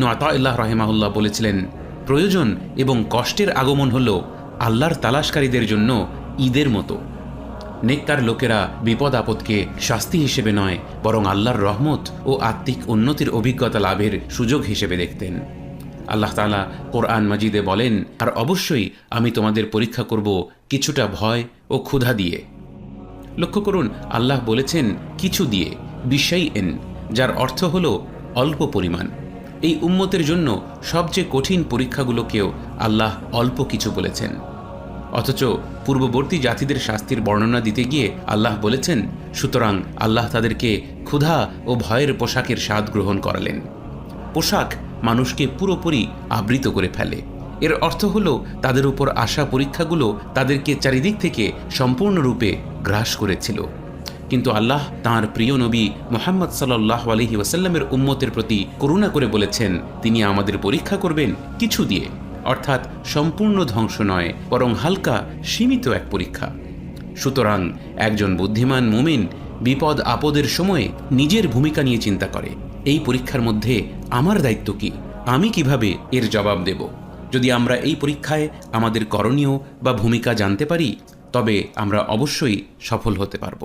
ইবনু আতাউল্লাহ রাহিমাহুল্লাহ বলেছিলেন, প্রয়োজন এবং কষ্টের আগমন হল আল্লাহর তালাশকারীদের জন্য ঈদের মতো। নেককার লোকেরা বিপদ আপদকে শাস্তি হিসেবে নয়, বরং আল্লাহর রহমত ও আত্মিক উন্নতির অভিজ্ঞতা লাভের সুযোগ হিসেবে দেখতেন। আল্লাহ তাআলা কোরআন মাজিদে বলেন, আর অবশ্যই আমি তোমাদের পরীক্ষা করব কিছুটা ভয় ও ক্ষুধা দিয়ে। লক্ষ্য করুন, আল্লাহ বলেছেন কিছু দিয়ে, বিশাইইন, যার অর্থ হল অল্প পরিমাণ। এই উম্মতের জন্য সবচেয়ে কঠিন পরীক্ষাগুলোকেও আল্লাহ অল্প কিছু বলেছেন। অথচ পূর্ববর্তী জাতিদের শাস্তির বর্ণনা দিতে গিয়ে আল্লাহ বলেছেন, সুতরাং আল্লাহ তাদেরকে ক্ষুধা ও ভয়ের পোশাকের স্বাদ গ্রহণ করালেন। পোশাক মানুষকে পুরোপুরি আবৃত করে ফেলে। এর অর্থ হল তাদের উপর আসা পরীক্ষাগুলো তাদেরকে চারিদিক থেকে সম্পূর্ণরূপে গ্রাস করেছিল। কিন্তু আল্লাহ তাঁর প্রিয় নবী মুহাম্মদ সাল্লাল্লাহু আলাইহি ওয়াসাল্লামের উম্মতের প্রতি করুণা করে বলেছেন, তিনি আমাদের পরীক্ষা করবেন কিছু দিয়ে, অর্থাৎ সম্পূর্ণ ধ্বংস নয়, বরং হালকা সীমিত এক পরীক্ষা। সুতরাং একজন বুদ্ধিমান মুমিন বিপদ আপদের সময়ে নিজের ভূমিকা নিয়ে চিন্তা করে, এই পরীক্ষার মধ্যে আমার দায়িত্ব কি, আমি কিভাবে এর জবাব দেব। যদি আমরা এই পরীক্ষায় আমাদের করণীয় বা ভূমিকা জানতে পারি, তবে আমরা অবশ্যই সফল হতে পারব।